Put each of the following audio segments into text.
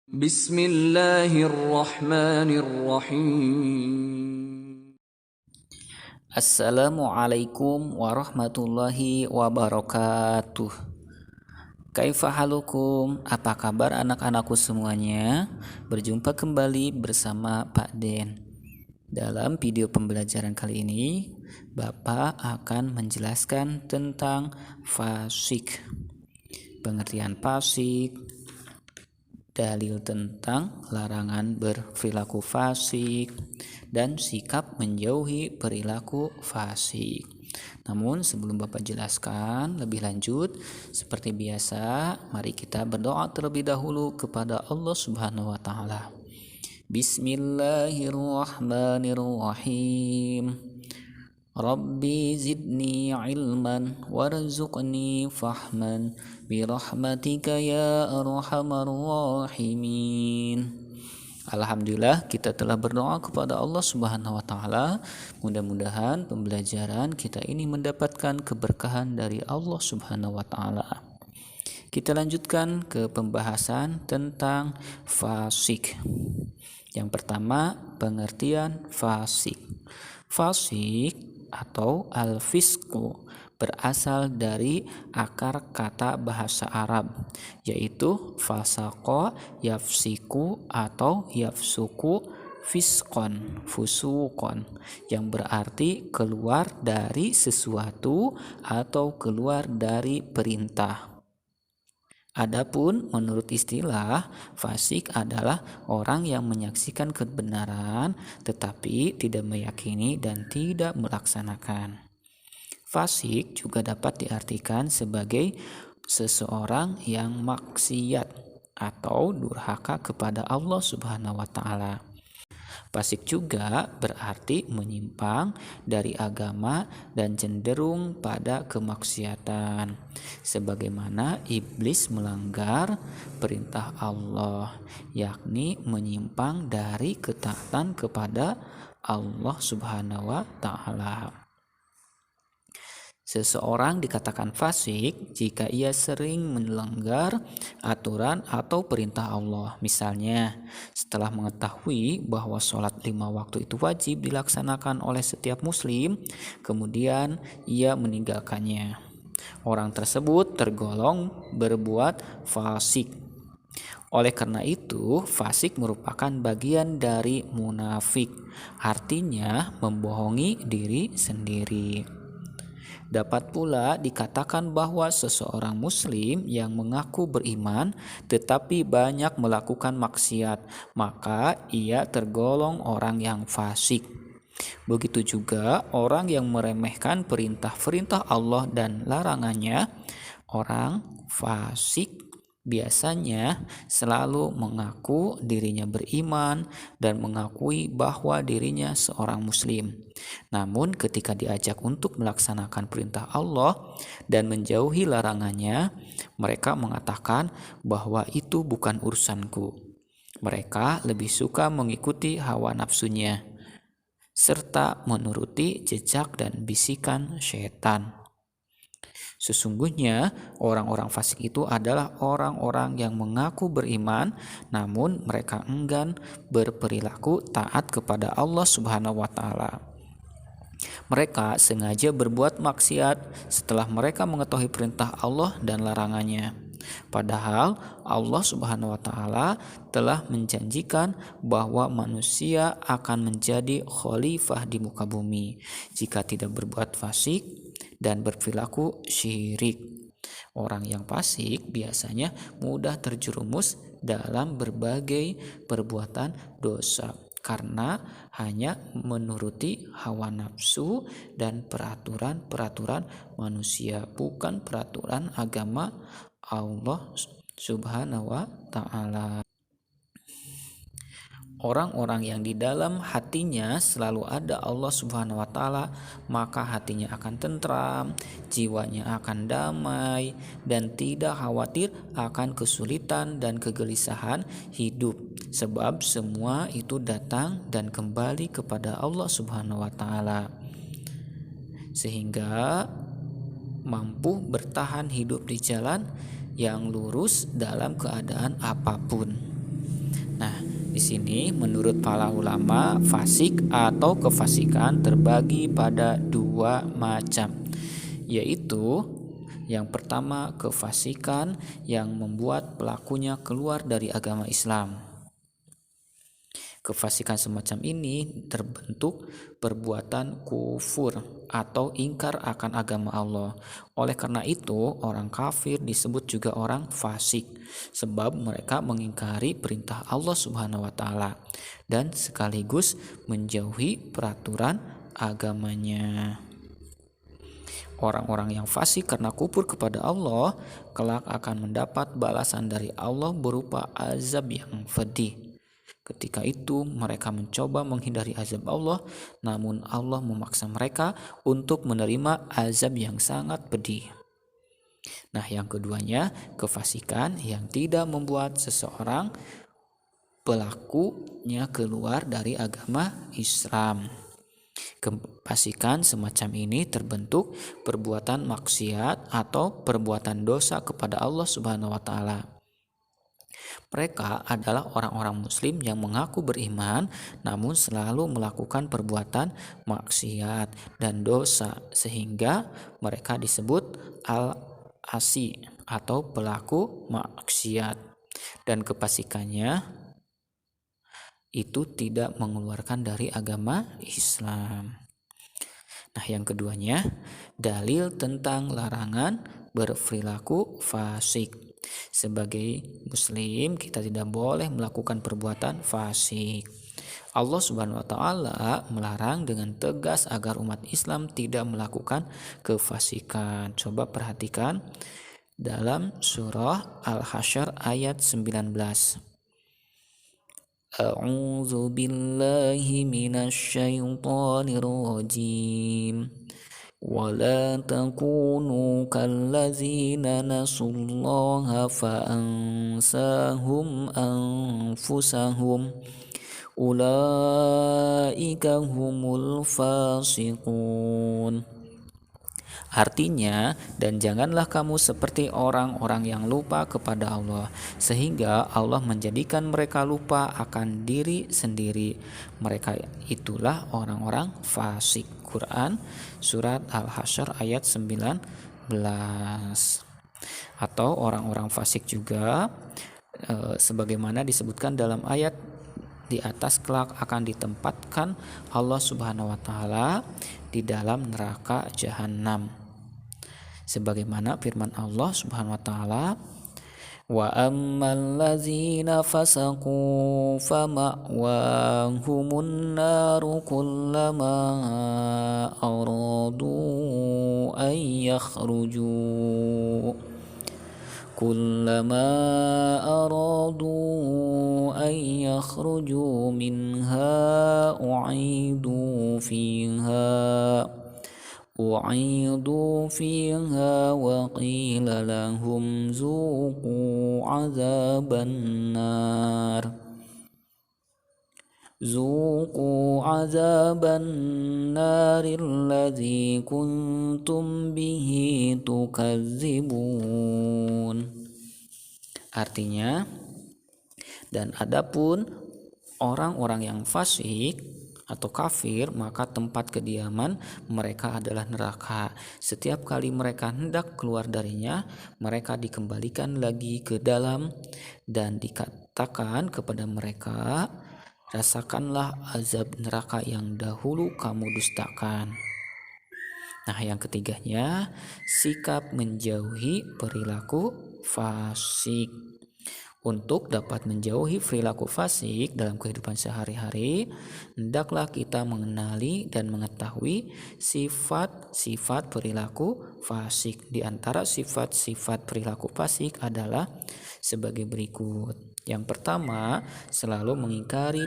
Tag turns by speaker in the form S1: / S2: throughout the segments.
S1: Bismillahirrahmanirrahim.
S2: Assalamualaikum warahmatullahi wabarakatuh. Kaifa halukum? Apa kabar anak-anakku semuanya? Berjumpa kembali bersama Pak Den. Dalam video pembelajaran kali ini, Bapak akan menjelaskan tentang fasik. Pengertian fasik, dalil tentang larangan berperilaku fasik, dan sikap menjauhi perilaku fasik. Namun sebelum Bapak jelaskan lebih lanjut, seperti biasa, mari kita berdoa terlebih dahulu kepada Allah Subhanahu wa taala. Bismillahirrahmanirrahim. Rabbi zidni ilman warzuqni fahman birahmatika ya arhamar rahimin. Alhamdulillah, kita telah berdoa kepada Allah Subhanahu wa taala. Mudah-mudahan pembelajaran kita ini mendapatkan keberkahan dari Allah Subhanahu wa taala. Kita lanjutkan ke pembahasan tentang fasik. Yang pertama, pengertian fasik. Fasik atau al-fisqu berasal dari akar kata bahasa Arab, yaitu fasaqo yafsiku atau yafsuku fiskon fusukon, yang berarti keluar dari sesuatu atau keluar dari perintah. Adapun menurut istilah, fasik adalah orang yang menyaksikan kebenaran tetapi tidak meyakini dan tidak melaksanakan. Fasik juga dapat diartikan sebagai seseorang yang maksiat atau durhaka kepada Allah Subhanahu wa taala. Fasik juga berarti menyimpang dari agama dan cenderung pada kemaksiatan, sebagaimana iblis melanggar perintah Allah, yakni menyimpang dari ketaatan kepada Allah Subhanahu wa taala. Seseorang dikatakan fasik jika ia sering melanggar aturan atau perintah Allah. Misalnya, setelah mengetahui bahwa sholat 5 waktu itu wajib dilaksanakan oleh setiap muslim, kemudian ia meninggalkannya. Orang tersebut tergolong berbuat fasik. Oleh karena itu, fasik merupakan bagian dari munafik, artinya membohongi diri sendiri. Dapat pula dikatakan bahwa seseorang muslim yang mengaku beriman tetapi banyak melakukan maksiat, maka ia tergolong orang yang fasik. Begitu juga orang yang meremehkan perintah-perintah Allah dan larangannya. Orang fasik biasanya selalu mengaku dirinya beriman dan mengakui bahwa dirinya seorang muslim. Namun ketika diajak untuk melaksanakan perintah Allah dan menjauhi larangannya, mereka mengatakan bahwa itu bukan urusanku. Mereka lebih suka mengikuti hawa nafsunya serta menuruti jejak dan bisikan syaitan. Sesungguhnya orang-orang fasik itu adalah orang-orang yang mengaku beriman namun mereka enggan berperilaku taat kepada Allah Subhanahu wa taala. Mereka sengaja berbuat maksiat setelah mereka mengetahui perintah Allah dan larangannya. Padahal Allah Subhanahu wa taala telah menjanjikan bahwa manusia akan menjadi khalifah di muka bumi jika tidak berbuat fasik dan berperilaku syirik. Orang yang fasik biasanya mudah terjerumus dalam berbagai perbuatan dosa karena hanya menuruti hawa nafsu dan peraturan-peraturan manusia, bukan peraturan agama Allah Subhanahu wa taala. Orang-orang yang di dalam hatinya selalu ada Allah Subhanahu wa taala, maka hatinya akan tentram, jiwanya akan damai, dan tidak khawatir akan kesulitan dan kegelisahan hidup. Sebab semua itu datang dan kembali kepada Allah Subhanahu wa taala. Sehingga mampu bertahan hidup di jalan yang lurus dalam keadaan apapun. Di sini menurut para ulama, fasik atau kefasikan terbagi pada dua macam, yaitu yang pertama kefasikan yang membuat pelakunya keluar dari agama Islam. Kefasikan semacam ini terbentuk perbuatan kufur atau ingkar akan agama Allah. Oleh karena itu, orang kafir disebut juga orang fasik, sebab mereka mengingkari perintah Allah Subhanahu wa taala dan sekaligus menjauhi peraturan agamanya. Orang-orang yang fasik karena kufur kepada Allah kelak akan mendapat balasan dari Allah berupa azab yang pedih. Ketika itu mereka mencoba menghindari azab Allah, namun Allah memaksa mereka untuk menerima azab yang sangat pedih. Nah, yang keduanya, kefasikan yang tidak membuat seseorang pelakunya keluar dari agama Islam. Kefasikan semacam ini terbentuk perbuatan maksiat atau perbuatan dosa kepada Allah Subhanahu wa taala. Mereka adalah orang-orang muslim yang mengaku beriman namun selalu melakukan perbuatan maksiat dan dosa sehingga mereka disebut al-asi atau pelaku maksiat, dan kefasikannya itu tidak mengeluarkan dari agama Islam. Nah, yang keduanya, dalil tentang larangan berperilaku fasik. Sebagai muslim, kita tidak boleh melakukan perbuatan fasik. Allah Subhanahu wa taala melarang dengan tegas agar umat Islam tidak melakukan kefasikan. Coba perhatikan dalam surah Al-Hasyr ayat 19. A'udzu billahi minasyaitonir rajim. ولا تكونوا كالذين نسوا الله فأنساهم أنفسهم أولئك هم الفاسقون. Artinya, dan janganlah kamu seperti orang-orang yang lupa kepada Allah, sehingga Allah menjadikan mereka lupa akan diri sendiri. Mereka itulah orang-orang fasik. Quran surat Al-Hasyr ayat 19. Atau orang-orang fasik juga sebagaimana disebutkan dalam ayat di atas, kelak akan ditempatkan Allah Subhanahu wa taala di dalam neraka jahanam. Sebagaimana firman Allah Subhanahu wa taala, wa ammal ladzina fasaqu fama'wahumun naru kullama aradu an yakhruju كلما أرادوا أن يخرجوا منها أعيدوا فيها وقيل لهم ذوقوا عذاب النار الذي كنتم به تكذبون. Artinya, dan adapun orang-orang yang fasik atau kafir, maka tempat kediaman mereka adalah neraka. Setiap kali mereka hendak keluar darinya, mereka dikembalikan lagi ke dalam dan dikatakan kepada mereka, rasakanlah azab neraka yang dahulu kamu dustakan. Nah, yang ketiganya, sikap menjauhi perilaku fasik. Untuk dapat menjauhi perilaku fasik dalam kehidupan sehari-hari, hendaklah kita mengenali dan mengetahui sifat-sifat perilaku fasik. Di antara sifat-sifat perilaku fasik adalah sebagai berikut. Yang pertama, selalu mengingkari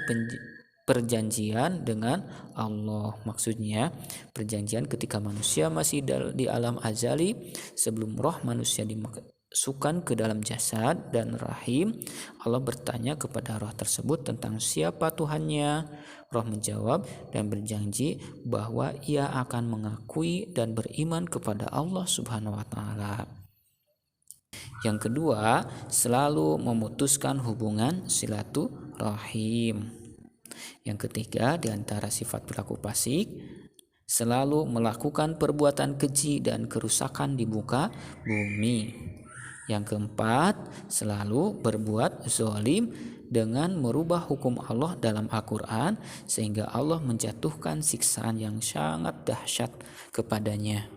S2: perjanjian dengan Allah. Maksudnya, perjanjian ketika manusia masih di alam azali, sebelum roh manusia dimasukkan ke dalam jasad dan rahim, Allah bertanya kepada roh tersebut tentang siapa Tuhannya. Roh menjawab dan berjanji bahwa ia akan mengakui dan beriman kepada Allah Subhanahu wa taala. Yang kedua, selalu memutuskan hubungan silaturahim. Rahim. Yang ketiga, di antara sifat perilaku fasik, selalu melakukan perbuatan keji dan kerusakan di muka bumi. Yang keempat, selalu berbuat zalim dengan merubah hukum Allah dalam Al-Quran sehingga Allah menjatuhkan siksaan yang sangat dahsyat kepadanya.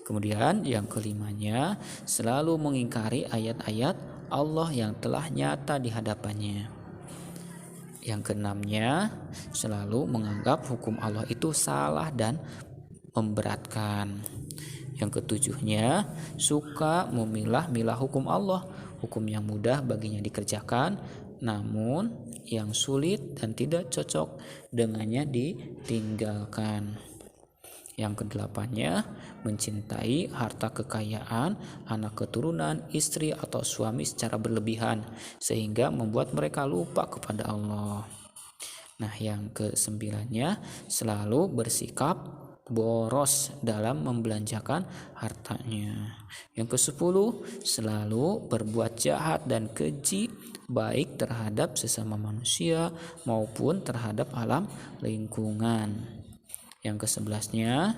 S2: Kemudian yang kelimanya, selalu mengingkari ayat-ayat Allah yang telah nyata di hadapannya. Yang keenamnya, selalu menganggap hukum Allah itu salah dan memberatkan. Yang ketujuhnya, suka memilah-milah hukum Allah, hukum yang mudah baginya dikerjakan, namun yang sulit dan tidak cocok dengannya ditinggalkan. Yang kedelapannya, mencintai harta kekayaan, anak keturunan, istri atau suami secara berlebihan sehingga membuat mereka lupa kepada Allah. Nah, yang kesembilannya, selalu bersikap boros dalam membelanjakan hartanya. Yang kesepuluh, selalu berbuat jahat dan keji baik terhadap sesama manusia maupun terhadap alam lingkungan. Yang kesebelasnya,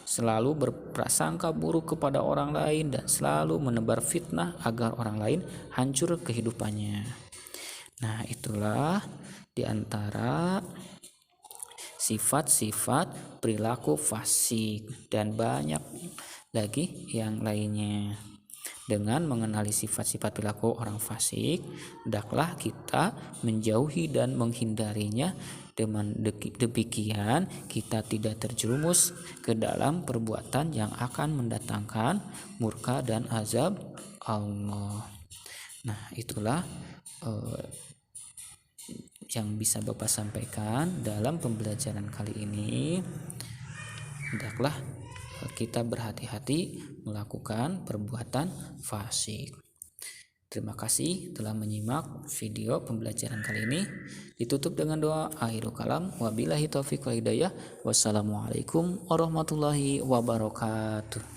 S2: selalu berprasangka buruk kepada orang lain dan selalu menebar fitnah agar orang lain hancur kehidupannya. Nah, itulah di antara sifat-sifat perilaku fasik dan banyak lagi yang lainnya. Dengan mengenali sifat-sifat perilaku orang fasik, hendaklah kita menjauhi dan menghindarinya. Dengan demikian kita tidak terjerumus ke dalam perbuatan yang akan mendatangkan murka dan azab Allah. Nah, itulah yang bisa Bapak sampaikan dalam pembelajaran kali ini. Hendaklah kita berhati-hati melakukan perbuatan fasik. Terima kasih telah menyimak video pembelajaran kali ini. Ditutup dengan doa akhirul kalam. Wabillahi taufiq wal hidayah. Wassalamualaikum warahmatullahi wabarakatuh.